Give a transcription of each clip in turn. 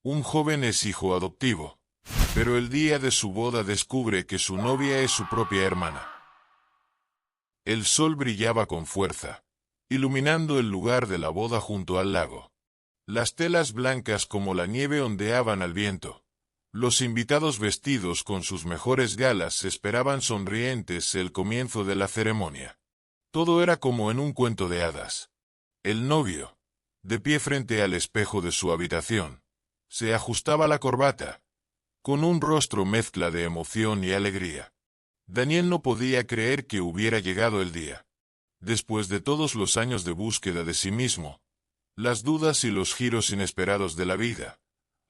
Un joven es hijo adoptivo, pero el día de su boda descubre que su novia es su propia hermana. El sol brillaba con fuerza, iluminando el lugar de la boda junto al lago. Las telas blancas como la nieve ondeaban al viento. Los invitados vestidos con sus mejores galas esperaban sonrientes el comienzo de la ceremonia. Todo era como en un cuento de hadas. El novio, de pie frente al espejo de su habitación, se ajustaba la corbata, con un rostro mezcla de emoción y alegría. Daniel no podía creer que hubiera llegado el día. Después de todos los años de búsqueda de sí mismo, las dudas y los giros inesperados de la vida,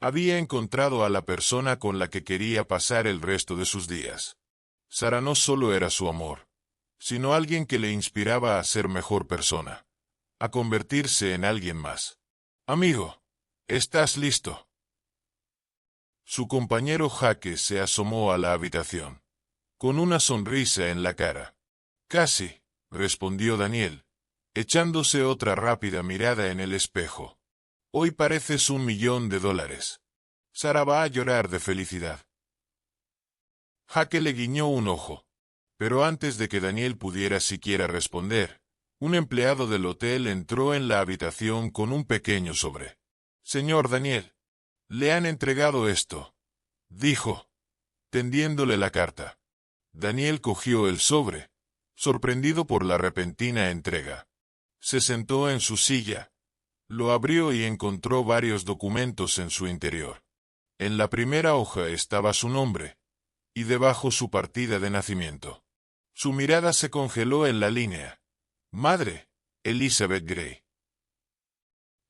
había encontrado a la persona con la que quería pasar el resto de sus días. Sara no solo era su amor, sino alguien que le inspiraba a ser mejor persona, a convertirse en alguien más. Amigo, ¿estás listo? Su compañero Jake se asomó a la habitación, con una sonrisa en la cara. Casi, respondió Daniel, echándose otra rápida mirada en el espejo. Hoy pareces $1.000.000. Sara va a llorar de felicidad. Jake le guiñó un ojo, pero antes de que Daniel pudiera siquiera responder, un empleado del hotel entró en la habitación con un pequeño sobre. Señor Daniel, le han entregado esto, dijo, tendiéndole la carta. Daniel cogió el sobre, sorprendido por la repentina entrega. Se sentó en su silla, lo abrió y encontró varios documentos en su interior. En la primera hoja estaba su nombre, y debajo su partida de nacimiento. Su mirada se congeló en la línea. Madre, Elizabeth Gray.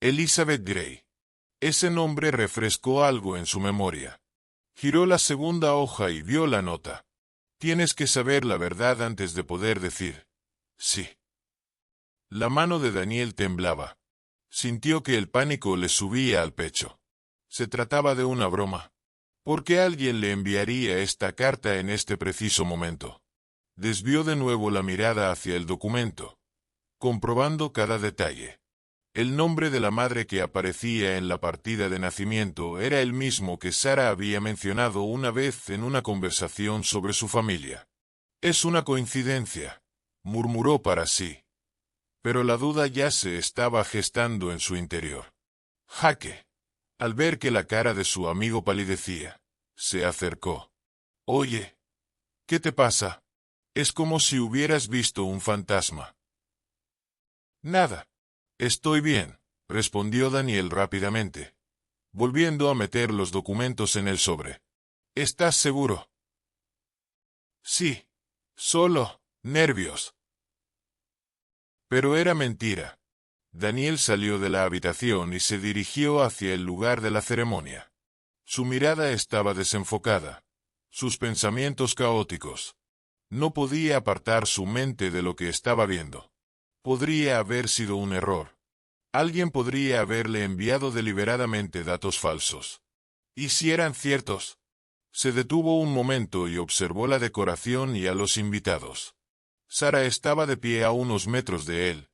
Elizabeth Gray. Ese nombre refrescó algo en su memoria. Giró la segunda hoja y vio la nota. Tienes que saber la verdad antes de poder decir sí. La mano de Daniel temblaba. Sintió que el pánico le subía al pecho. Se trataba de una broma. ¿Por qué alguien le enviaría esta carta en este preciso momento? Desvió de nuevo la mirada hacia el documento, comprobando cada detalle. El nombre de la madre que aparecía en la partida de nacimiento era el mismo que Sara había mencionado una vez en una conversación sobre su familia. Es una coincidencia, murmuró para sí. Pero la duda ya se estaba gestando en su interior. Jake, al ver que la cara de su amigo palidecía, se acercó. Oye, ¿qué te pasa? Es como si hubieras visto un fantasma. Nada. Estoy bien, respondió Daniel rápidamente, volviendo a meter los documentos en el sobre. ¿Estás seguro? Sí. Solo, nervios. Pero era mentira. Daniel salió de la habitación y se dirigió hacia el lugar de la ceremonia. Su mirada estaba desenfocada, sus pensamientos caóticos. No podía apartar su mente de lo que estaba viendo. Podría haber sido un error. Alguien podría haberle enviado deliberadamente datos falsos. ¿Y si eran ciertos? Se detuvo un momento y observó la decoración y a los invitados. Sara estaba de pie a unos metros de él,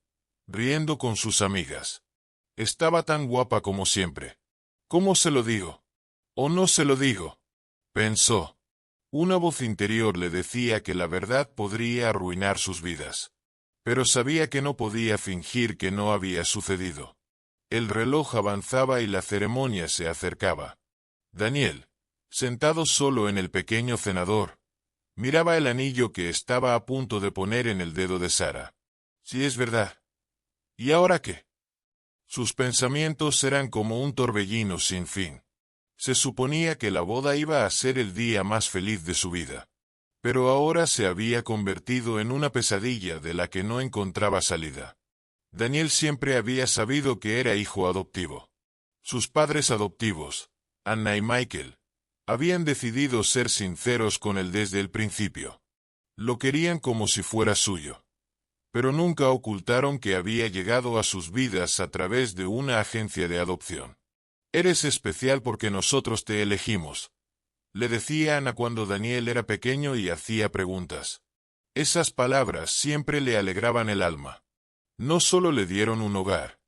riendo con sus amigas. Estaba tan guapa como siempre. ¿Cómo se lo digo? ¿O no se lo digo? Pensó. Una voz interior le decía que la verdad podría arruinar sus vidas. Pero sabía que no podía fingir que no había sucedido. El reloj avanzaba y la ceremonia se acercaba. Daniel, sentado solo en el pequeño cenador, miraba el anillo que estaba a punto de poner en el dedo de Sara. Si es verdad. ¿Y ahora qué? Sus pensamientos eran como un torbellino sin fin. Se suponía que la boda iba a ser el día más feliz de su vida. Pero ahora se había convertido en una pesadilla de la que no encontraba salida. Daniel siempre había sabido que era hijo adoptivo. Sus padres adoptivos, Anna y Michael, habían decidido ser sinceros con él desde el principio. Lo querían como si fuera suyo. Pero nunca ocultaron que había llegado a sus vidas a través de una agencia de adopción. Eres especial porque nosotros te elegimos, le decía Ana cuando Daniel era pequeño y hacía preguntas. Esas palabras siempre le alegraban el alma. No solo le dieron un hogar,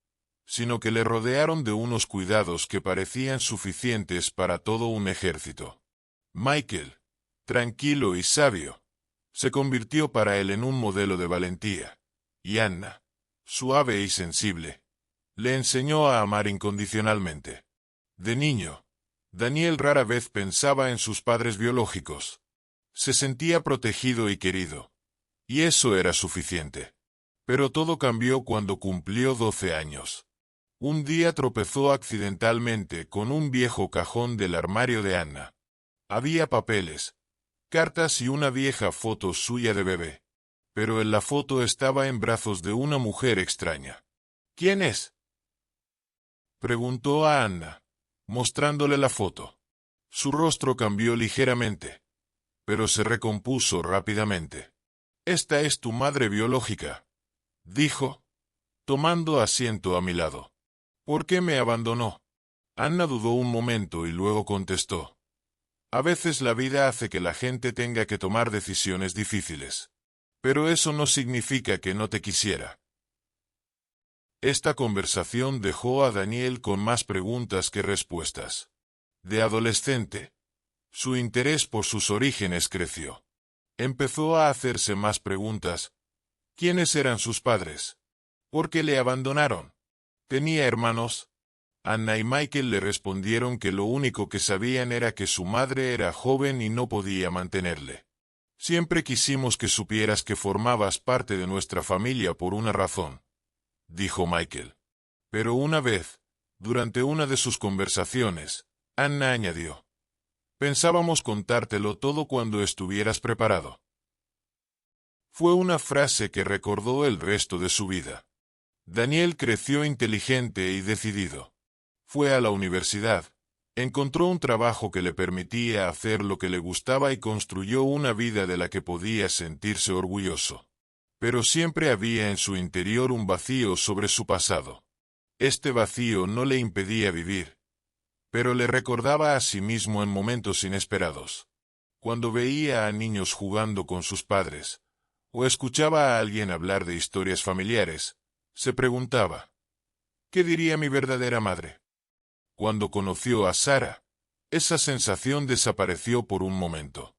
sino que le rodearon de unos cuidados que parecían suficientes para todo un ejército. Michael, tranquilo y sabio, se convirtió para él en un modelo de valentía, y Anna, suave y sensible, le enseñó a amar incondicionalmente. De niño, Daniel rara vez pensaba en sus padres biológicos. Se sentía protegido y querido, y eso era suficiente. Pero todo cambió cuando cumplió 12 años. Un día tropezó accidentalmente con un viejo cajón del armario de Anna. Había papeles, cartas y una vieja foto suya de bebé. Pero en la foto estaba en brazos de una mujer extraña. ¿Quién es?, preguntó a Anna, mostrándole la foto. Su rostro cambió ligeramente, pero se recompuso rápidamente. «Esta es tu madre biológica», dijo, tomando asiento a mi lado. «¿Por qué me abandonó?». Anna dudó un momento y luego contestó: «A veces la vida hace que la gente tenga que tomar decisiones difíciles. Pero eso no significa que no te quisiera». Esta conversación dejó a Daniel con más preguntas que respuestas. De adolescente, su interés por sus orígenes creció. Empezó a hacerse más preguntas. ¿Quiénes eran sus padres? ¿Por qué le abandonaron? ¿Tenía hermanos? Anna y Michael le respondieron que lo único que sabían era que su madre era joven y no podía mantenerle. «Siempre quisimos que supieras que formabas parte de nuestra familia por una razón», dijo Michael. Pero una vez, durante una de sus conversaciones, Anna añadió: «Pensábamos contártelo todo cuando estuvieras preparado». Fue una frase que recordó el resto de su vida. Daniel creció inteligente y decidido. Fue a la universidad, encontró un trabajo que le permitía hacer lo que le gustaba y construyó una vida de la que podía sentirse orgulloso. Pero siempre había en su interior un vacío sobre su pasado. Este vacío no le impedía vivir, pero le recordaba a sí mismo en momentos inesperados. Cuando veía a niños jugando con sus padres, o escuchaba a alguien hablar de historias familiares, se preguntaba: ¿qué diría mi verdadera madre? Cuando conoció a Sara, esa sensación desapareció por un momento.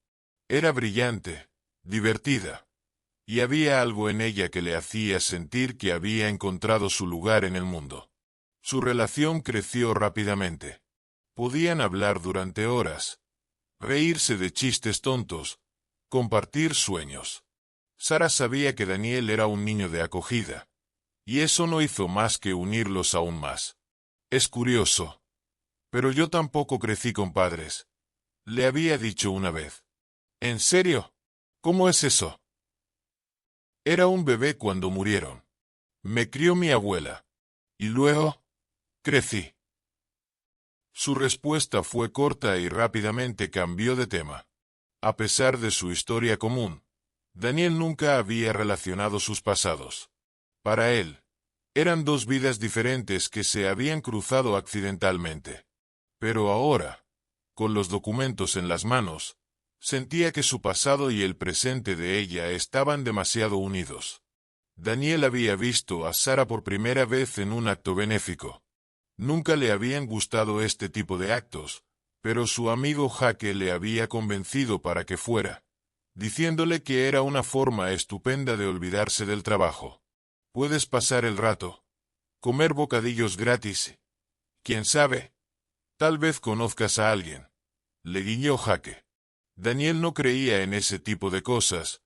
Era brillante, divertida, y había algo en ella que le hacía sentir que había encontrado su lugar en el mundo. Su relación creció rápidamente. Podían hablar durante horas, reírse de chistes tontos, compartir sueños. Sara sabía que Daniel era un niño de acogida, y eso no hizo más que unirlos aún más. «Es curioso, pero yo tampoco crecí con padres», le había dicho una vez. «¿En serio? ¿Cómo es eso?». «Era un bebé cuando murieron. Me crió mi abuela. Y luego, crecí». Su respuesta fue corta y rápidamente cambió de tema. A pesar de su historia común, Daniel nunca había relacionado sus pasados. Para él, eran dos vidas diferentes que se habían cruzado accidentalmente. Pero ahora, con los documentos en las manos, sentía que su pasado y el presente de ella estaban demasiado unidos. Daniel había visto a Sara por primera vez en un acto benéfico. Nunca le habían gustado este tipo de actos, pero su amigo Jake le había convencido para que fuera, diciéndole que era una forma estupenda de olvidarse del trabajo. «Puedes pasar el rato, comer bocadillos gratis. ¿Quién sabe? Tal vez conozcas a alguien», le guiñó Jake. Daniel no creía en ese tipo de cosas,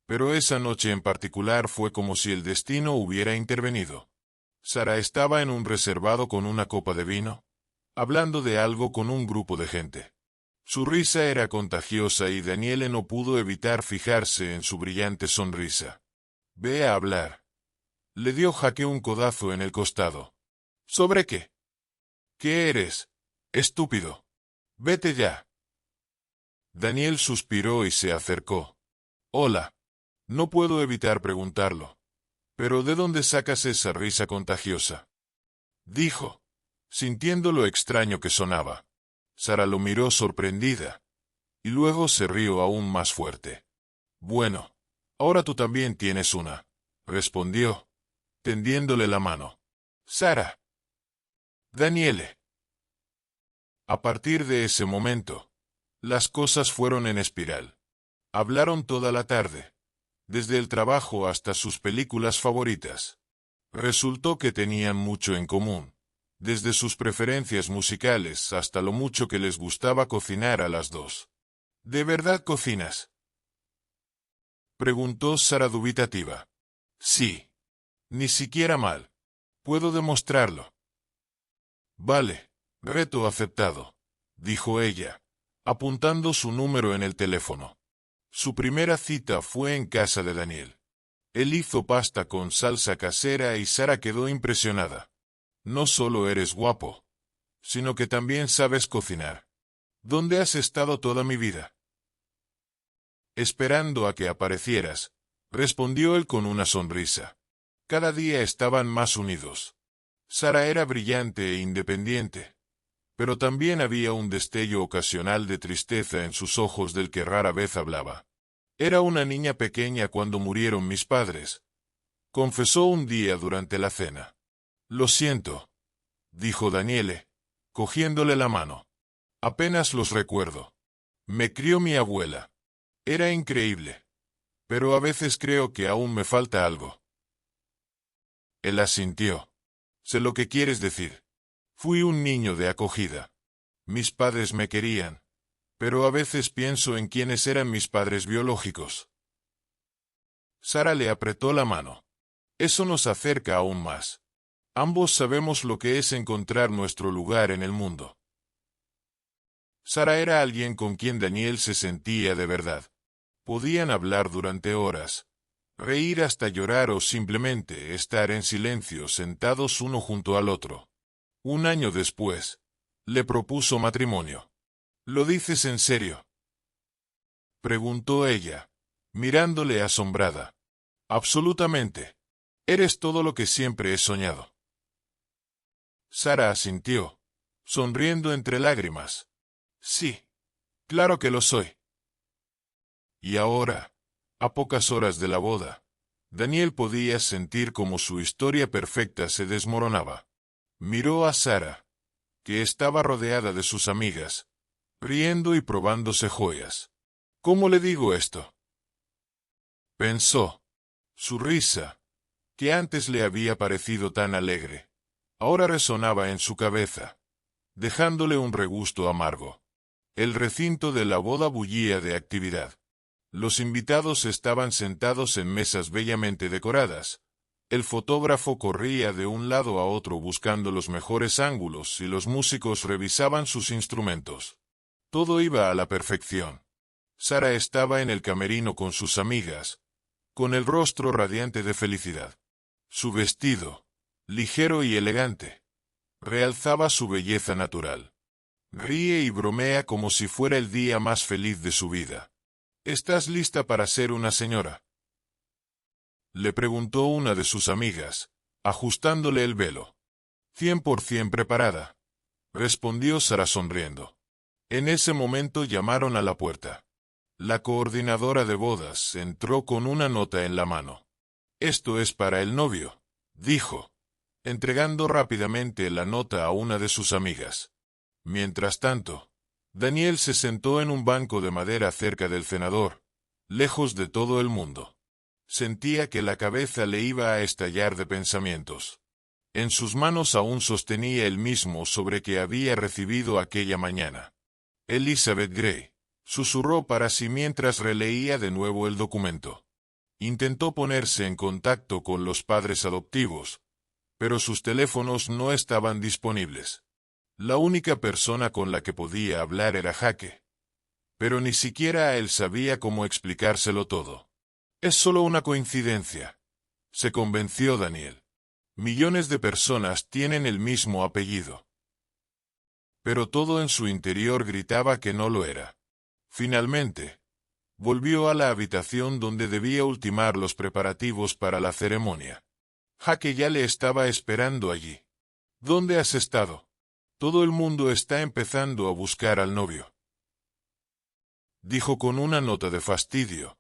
pero esa noche en particular fue como si el destino hubiera intervenido. Sara estaba en un reservado con una copa de vino, hablando de algo con un grupo de gente. Su risa era contagiosa y Daniel no pudo evitar fijarse en su brillante sonrisa. «Ve a hablar», le dio Jake un codazo en el costado. «¿Sobre qué? ¿Qué eres, estúpido? Vete ya». Daniel suspiró y se acercó. «Hola». No puedo evitar preguntarlo. «¿Pero de dónde sacas esa risa contagiosa?», dijo, sintiendo lo extraño que sonaba. Sara lo miró sorprendida, y luego se rió aún más fuerte. «Bueno, ahora tú también tienes una», respondió, tendiéndole la mano. «Sara», Daniele. A partir de ese momento, las cosas fueron en espiral. Hablaron toda la tarde, desde el trabajo hasta sus películas favoritas. Resultó que tenían mucho en común, desde sus preferencias musicales hasta lo mucho que les gustaba cocinar a las dos. ¿De verdad cocinas?, preguntó Sara dubitativa. Sí. Ni siquiera mal. Puedo demostrarlo. Vale, reto aceptado, dijo ella, apuntando su número en el teléfono. Su primera cita fue en casa de Daniel. Él hizo pasta con salsa casera y Sara quedó impresionada. No solo eres guapo, sino que también sabes cocinar. ¿Dónde has estado toda mi vida? Esperando a que aparecieras, respondió él con una sonrisa. Cada día estaban más unidos. Sara era brillante e independiente, pero también había un destello ocasional de tristeza en sus ojos del que rara vez hablaba. Era una niña pequeña cuando murieron mis padres, confesó un día durante la cena. Lo siento, dijo Daniele, cogiéndole la mano. Apenas los recuerdo. Me crió mi abuela. Era increíble, pero a veces creo que aún me falta algo. Él asintió. Sé lo que quieres decir. Fui un niño de acogida. Mis padres me querían, pero a veces pienso en quiénes eran mis padres biológicos. Sara le apretó la mano. Eso nos acerca aún más. Ambos sabemos lo que es encontrar nuestro lugar en el mundo. Sara era alguien con quien Daniel se sentía de verdad. Podían hablar durante horas, reír hasta llorar o simplemente estar en silencio sentados uno junto al otro. Un año después, le propuso matrimonio. ¿Lo dices en serio?, preguntó ella, mirándole asombrada. Absolutamente. Eres todo lo que siempre he soñado. Sara asintió, sonriendo entre lágrimas. Sí, claro que lo soy. Y ahora, a pocas horas de la boda, Daniel podía sentir como su historia perfecta se desmoronaba. Miró a Sara, que estaba rodeada de sus amigas, riendo y probándose joyas. ¿Cómo le digo esto?, pensó. Su risa, que antes le había parecido tan alegre, ahora resonaba en su cabeza, dejándole un regusto amargo. El recinto de la boda bullía de actividad. Los invitados estaban sentados en mesas bellamente decoradas. El fotógrafo corría de un lado a otro buscando los mejores ángulos y los músicos revisaban sus instrumentos. Todo iba a la perfección. Sara estaba en el camerino con sus amigas, con el rostro radiante de felicidad. Su vestido, ligero y elegante, realzaba su belleza natural. Ríe y bromea como si fuera el día más feliz de su vida. ¿Estás lista para ser una señora?, le preguntó una de sus amigas, ajustándole el velo. 100% preparada, respondió Sara sonriendo. En ese momento llamaron a la puerta. La coordinadora de bodas entró con una nota en la mano. Esto es para el novio, dijo, entregando rápidamente la nota a una de sus amigas. Mientras tanto, Daniel se sentó en un banco de madera cerca del cenador, lejos de todo el mundo. Sentía que la cabeza le iba a estallar de pensamientos. En sus manos aún sostenía el mismo sobre que había recibido aquella mañana. Elizabeth Gray, susurró para sí mientras releía de nuevo el documento. Intentó ponerse en contacto con los padres adoptivos, pero sus teléfonos no estaban disponibles. La única persona con la que podía hablar era Jake, pero ni siquiera él sabía cómo explicárselo todo. Es solo una coincidencia, se convenció Daniel. Millones de personas tienen el mismo apellido. Pero todo en su interior gritaba que no lo era. Finalmente, volvió a la habitación donde debía ultimar los preparativos para la ceremonia. Jake ya le estaba esperando allí. ¿Dónde has estado? Todo el mundo está empezando a buscar al novio, dijo con una nota de fastidio,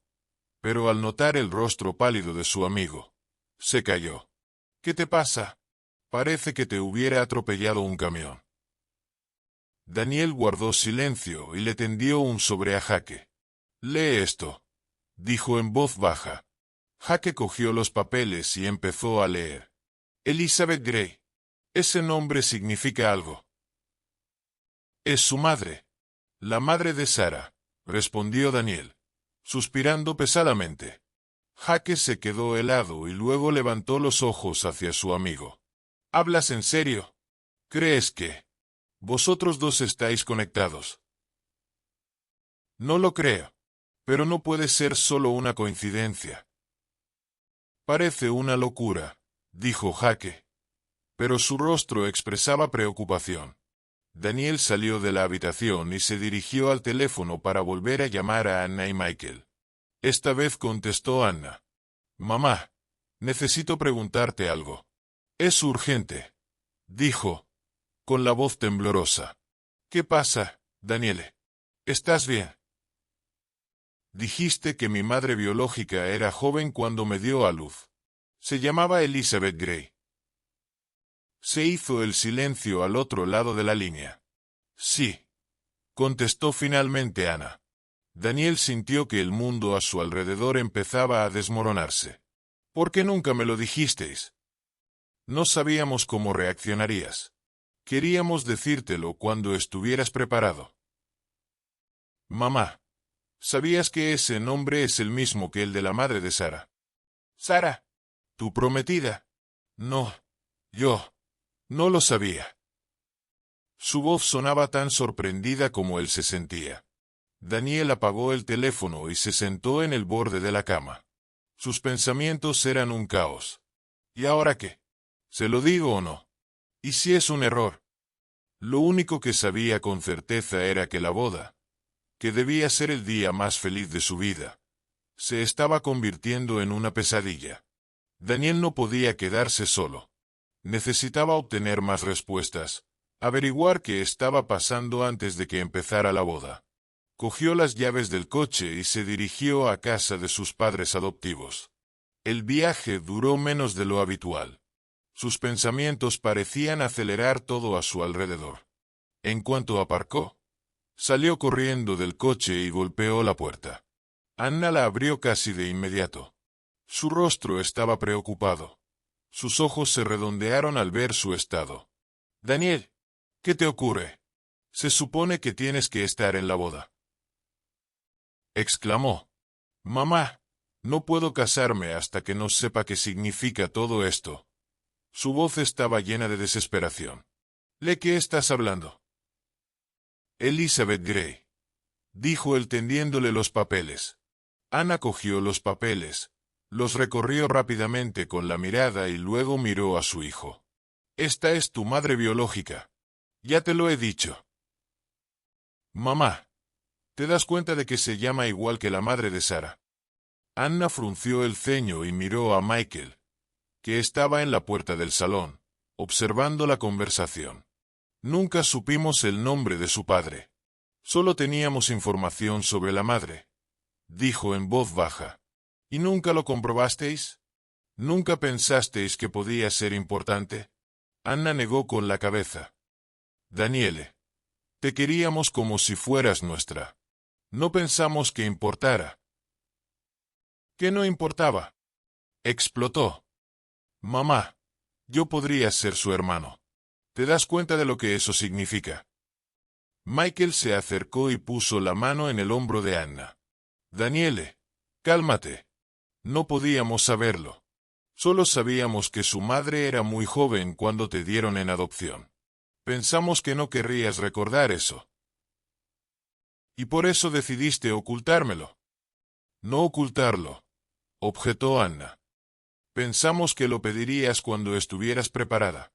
pero al notar el rostro pálido de su amigo, se calló. ¿Qué te pasa? Parece que te hubiera atropellado un camión. Daniel guardó silencio y le tendió un sobre a Jake. Lee esto, dijo en voz baja. Jake cogió los papeles y empezó a leer. Elizabeth Gray. Ese nombre significa algo. Es su madre. La madre de Sarah, respondió Daniel, suspirando pesadamente. Jake se quedó helado y luego levantó los ojos hacia su amigo. ¿Hablas en serio? ¿Crees que vosotros dos estáis conectados? No lo creo. Pero no puede ser solo una coincidencia. Parece una locura, dijo Jake. Pero su rostro expresaba preocupación. Daniel salió de la habitación y se dirigió al teléfono para volver a llamar a Anna y Michael. Esta vez contestó Anna. Mamá, necesito preguntarte algo. Es urgente, dijo, con la voz temblorosa. ¿Qué pasa, Daniele? ¿Estás bien? Dijiste que mi madre biológica era joven cuando me dio a luz. Se llamaba Elizabeth Gray. Se hizo el silencio al otro lado de la línea. Sí, contestó finalmente Anna. Daniel sintió que el mundo a su alrededor empezaba a desmoronarse. ¿Por qué nunca me lo dijisteis? No sabíamos cómo reaccionarías. Queríamos decírtelo cuando estuvieras preparado. Mamá, ¿sabías que ese nombre es el mismo que el de la madre de Sarah? Sarah, tu prometida. No, yo no lo sabía. Su voz sonaba tan sorprendida como él se sentía. Daniel apagó el teléfono y se sentó en el borde de la cama. Sus pensamientos eran un caos. ¿Y ahora qué? ¿Se lo digo o no? ¿Y si es un error? Lo único que sabía con certeza era que la boda, que debía ser el día más feliz de su vida, se estaba convirtiendo en una pesadilla. Daniel no podía quedarse solo. Necesitaba obtener más respuestas, averiguar qué estaba pasando antes de que empezara la boda. Cogió las llaves del coche y se dirigió a casa de sus padres adoptivos. El viaje duró menos de lo habitual. Sus pensamientos parecían acelerar todo a su alrededor. En cuanto aparcó, salió corriendo del coche y golpeó la puerta. Anna la abrió casi de inmediato. Su rostro estaba preocupado. Sus ojos se redondearon al ver su estado. Daniel, ¿qué te ocurre? Se supone que tienes que estar en la boda. Exclamó. Mamá, no puedo casarme hasta que no sepa qué significa todo esto. Su voz estaba llena de desesperación. ¿De qué estás hablando? Elizabeth Gray, dijo él tendiéndole los papeles. Anna cogió los papeles, los recorrió rápidamente con la mirada y luego miró a su hijo. Esta es tu madre biológica. Ya te lo he dicho. Mamá, ¿te das cuenta de que se llama igual que la madre de Sarah? Anna frunció el ceño y miró a Michael, que estaba en la puerta del salón, observando la conversación. Nunca supimos el nombre de su padre. Solo teníamos información sobre la madre, dijo en voz baja. ¿Y nunca lo comprobasteis? ¿Nunca pensasteis que podía ser importante? Anna negó con la cabeza. Daniele, te queríamos como si fueras nuestra. No pensamos que importara. ¿Qué no importaba? Explotó. Mamá, yo podría ser su hermano. ¿Te das cuenta de lo que eso significa? Michael se acercó y puso la mano en el hombro de Anna. Daniele, cálmate. No podíamos saberlo. Solo sabíamos que su madre era muy joven cuando te dieron en adopción. Pensamos que no querrías recordar eso. Y por eso decidiste ocultármelo. No ocultarlo, objetó Anna. Pensamos que lo pedirías cuando estuvieras preparada.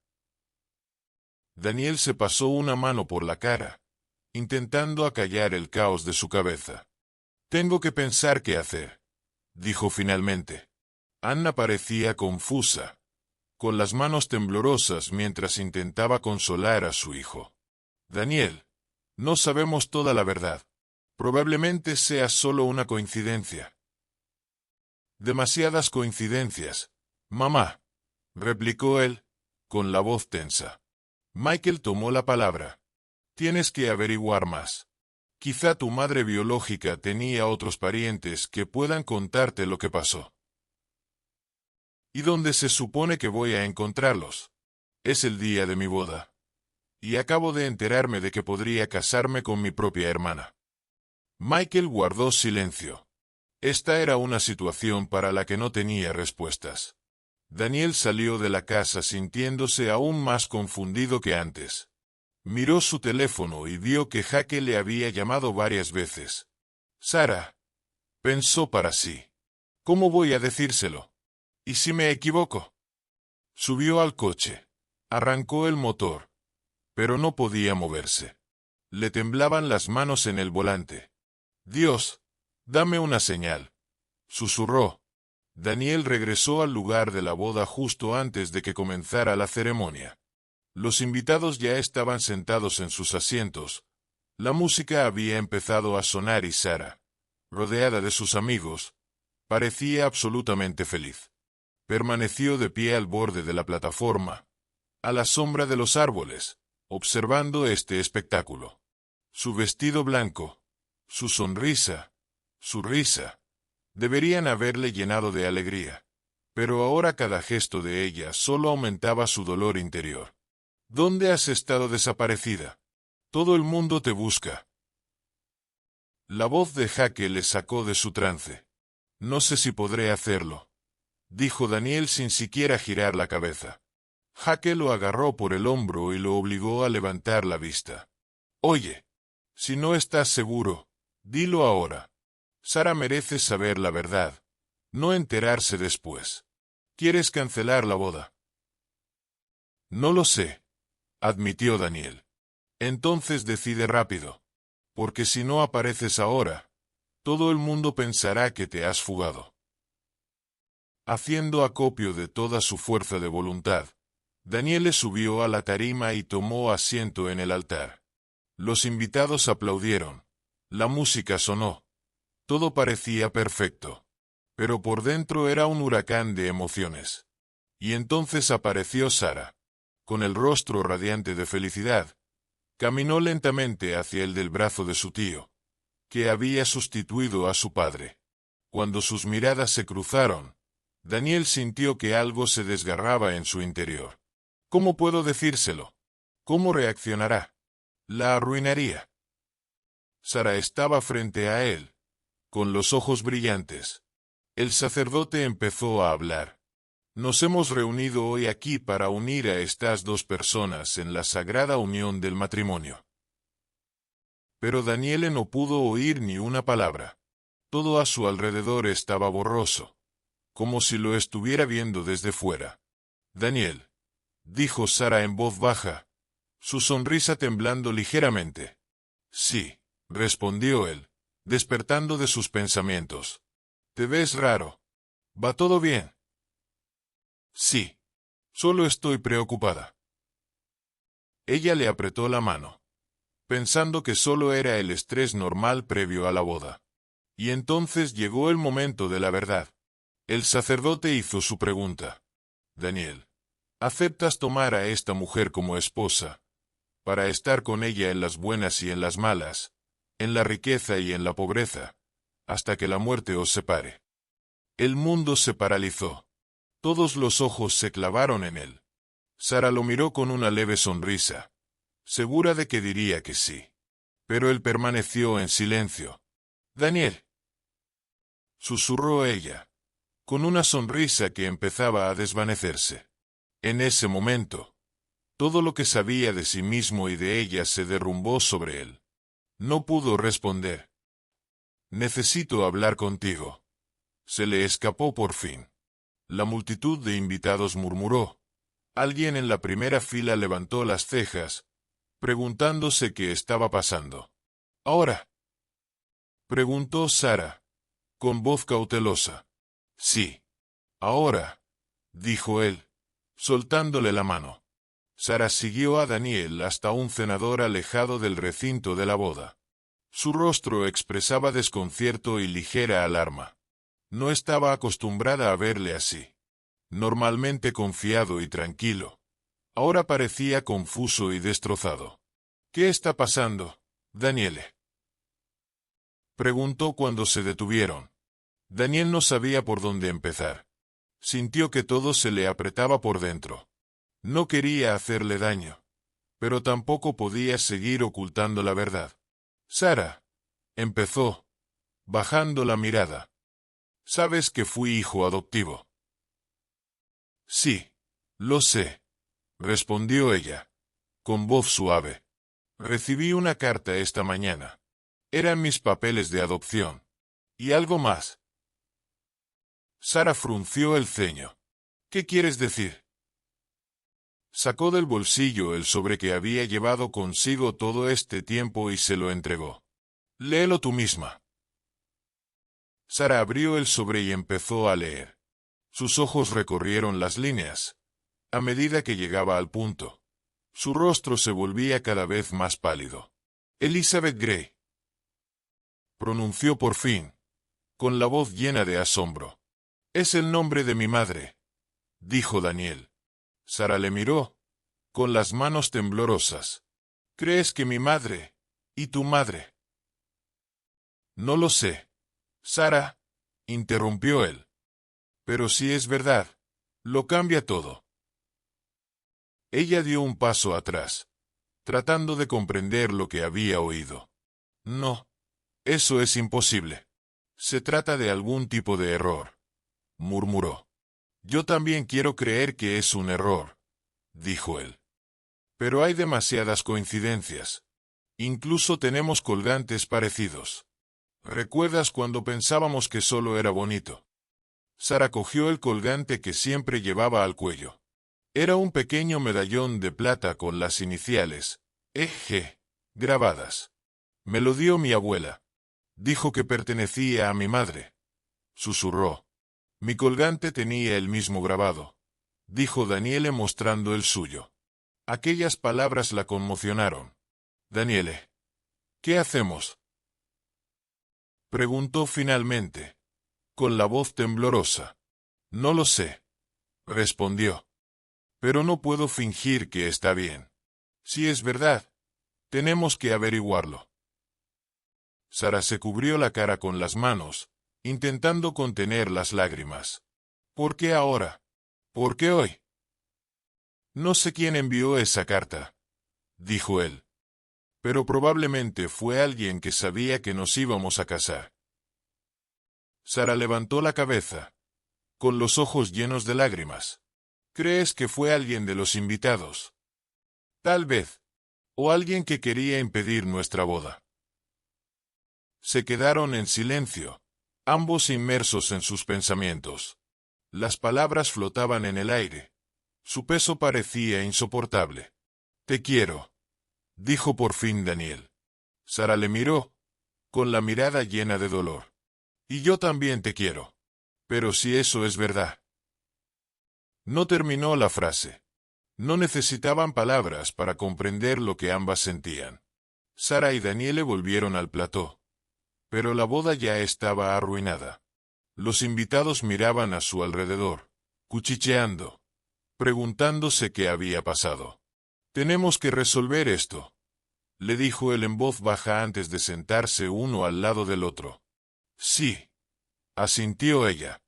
Daniel se pasó una mano por la cara, intentando acallar el caos de su cabeza. Tengo que pensar qué hacer, dijo finalmente. Anna parecía confusa, con las manos temblorosas mientras intentaba consolar a su hijo. Daniel, no sabemos toda la verdad. Probablemente sea solo una coincidencia. Demasiadas coincidencias, mamá, replicó él, con la voz tensa. Michael tomó la palabra. Tienes que averiguar más. Quizá tu madre biológica tenía otros parientes que puedan contarte lo que pasó. ¿Y dónde se supone que voy a encontrarlos? Es el día de mi boda. Y acabo de enterarme de que podría casarme con mi propia hermana. Michael guardó silencio. Esta era una situación para la que no tenía respuestas. Daniel salió de la casa sintiéndose aún más confundido que antes. Miró su teléfono y vio que Jake le había llamado varias veces. Sara, pensó para sí. ¿Cómo voy a decírselo? ¿Y si me equivoco? Subió al coche. Arrancó el motor. Pero no podía moverse. Le temblaban las manos en el volante. Dios, dame una señal. Susurró. Daniel regresó al lugar de la boda justo antes de que comenzara la ceremonia. Los invitados ya estaban sentados en sus asientos. La música había empezado a sonar y Sara, rodeada de sus amigos, parecía absolutamente feliz. Permaneció de pie al borde de la plataforma, a la sombra de los árboles, observando este espectáculo. Su vestido blanco, su sonrisa, su risa, deberían haberle llenado de alegría, pero ahora cada gesto de ella solo aumentaba su dolor interior. ¿Dónde has estado desaparecida? Todo el mundo te busca. La voz de Jake le sacó de su trance. No sé si podré hacerlo, dijo Daniel sin siquiera girar la cabeza. Jake lo agarró por el hombro y lo obligó a levantar la vista. Oye, si no estás seguro, dilo ahora. Sara merece saber la verdad, no enterarse después. ¿Quieres cancelar la boda? No lo sé, admitió Daniel. Entonces decide rápido, porque si no apareces ahora, todo el mundo pensará que te has fugado. Haciendo acopio de toda su fuerza de voluntad, Daniel subió a la tarima y tomó asiento en el altar. Los invitados aplaudieron. La música sonó. Todo parecía perfecto. Pero por dentro era un huracán de emociones. Y entonces apareció Sara. Con el rostro radiante de felicidad, caminó lentamente hacia el del brazo de su tío, que había sustituido a su padre. Cuando sus miradas se cruzaron, Daniel sintió que algo se desgarraba en su interior. ¿Cómo puedo decírselo? ¿Cómo reaccionará? La arruinaría. Sara estaba frente a él, con los ojos brillantes. El sacerdote empezó a hablar. Nos hemos reunido hoy aquí para unir a estas dos personas en la sagrada unión del matrimonio. Pero Daniel no pudo oír ni una palabra. Todo a su alrededor estaba borroso, como si lo estuviera viendo desde fuera. Daniel, dijo Sara en voz baja, su sonrisa temblando ligeramente. Sí, respondió él, despertando de sus pensamientos. Te ves raro. ¿Va todo bien? Sí. Solo estoy preocupada. Ella le apretó la mano, pensando que solo era el estrés normal previo a la boda. Y entonces llegó el momento de la verdad. El sacerdote hizo su pregunta. Daniel, ¿aceptas tomar a esta mujer como esposa, para estar con ella en las buenas y en las malas, en la riqueza y en la pobreza, hasta que la muerte os separe? El mundo se paralizó. Todos los ojos se clavaron en él. Sara lo miró con una leve sonrisa, segura de que diría que sí. Pero él permaneció en silencio. Daniel, susurró ella, con una sonrisa que empezaba a desvanecerse. En ese momento, todo lo que sabía de sí mismo y de ella se derrumbó sobre él. No pudo responder. Necesito hablar contigo. Se le escapó por fin. La multitud de invitados murmuró. Alguien en la primera fila levantó las cejas, preguntándose qué estaba pasando. ¿Ahora? Preguntó Sara, con voz cautelosa. Sí. Ahora, dijo él, soltándole la mano. Sara siguió a Daniel hasta un cenador alejado del recinto de la boda. Su rostro expresaba desconcierto y ligera alarma. No estaba acostumbrada a verle así. Normalmente confiado y tranquilo. Ahora parecía confuso y destrozado. —¿Qué está pasando, Daniele? —preguntó cuando se detuvieron. Daniel no sabía por dónde empezar. Sintió que todo se le apretaba por dentro. No quería hacerle daño, pero tampoco podía seguir ocultando la verdad. —Sara —empezó, bajando la mirada—, ¿sabes que fui hijo adoptivo? —Sí, lo sé —respondió ella, con voz suave—. Recibí una carta esta mañana. Eran mis papeles de adopción. ¿Y algo más? Sara frunció el ceño. —¿Qué quieres decir? Sacó del bolsillo el sobre que había llevado consigo todo este tiempo y se lo entregó. —Léelo tú misma. Sara abrió el sobre y empezó a leer. Sus ojos recorrieron las líneas. A medida que llegaba al punto, su rostro se volvía cada vez más pálido. —Elizabeth Grey —pronunció por fin, con la voz llena de asombro. —Es el nombre de mi madre —dijo Daniel. Sara le miró, con las manos temblorosas. —¿Crees que mi madre y tu madre? —No lo sé, Sara —interrumpió él—, pero si es verdad, lo cambia todo. Ella dio un paso atrás, tratando de comprender lo que había oído. —No, eso es imposible. Se trata de algún tipo de error —murmuró. —Yo también quiero creer que es un error —dijo él—. Pero hay demasiadas coincidencias. Incluso tenemos colgantes parecidos. ¿Recuerdas cuando pensábamos que solo era bonito? Sara cogió el colgante que siempre llevaba al cuello. Era un pequeño medallón de plata con las iniciales E.G. grabadas. Me lo dio mi abuela. Dijo que pertenecía a mi madre. Susurró. Mi colgante tenía el mismo grabado, dijo Daniele mostrando el suyo. Aquellas palabras la conmocionaron. Daniele, ¿qué hacemos? Preguntó finalmente, con la voz temblorosa. No lo sé, respondió. Pero no puedo fingir que está bien. Si es verdad, tenemos que averiguarlo. Sara se cubrió la cara con las manos, intentando contener las lágrimas. ¿Por qué ahora? ¿Por qué hoy? No sé quién envió esa carta, dijo él. Pero probablemente fue alguien que sabía que nos íbamos a casar. Sara levantó la cabeza, con los ojos llenos de lágrimas. ¿Crees que fue alguien de los invitados? Tal vez. O alguien que quería impedir nuestra boda. Se quedaron en silencio, ambos inmersos en sus pensamientos. Las palabras flotaban en el aire. Su peso parecía insoportable. Te quiero, dijo por fin Daniel. Sara le miró, con la mirada llena de dolor. Y yo también te quiero. Pero si eso es verdad. No terminó la frase. No necesitaban palabras para comprender lo que ambas sentían. Sara y Daniele volvieron al plató. Pero la boda ya estaba arruinada. Los invitados miraban a su alrededor, cuchicheando, preguntándose qué había pasado. Tenemos que resolver esto, le dijo él en voz baja antes de sentarse uno al lado del otro. Sí, asintió ella.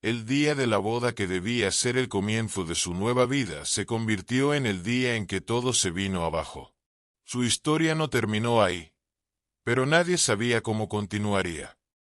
El día de la boda que debía ser el comienzo de su nueva vida se convirtió en el día en que todo se vino abajo. Su historia no terminó ahí, pero nadie sabía cómo continuaría.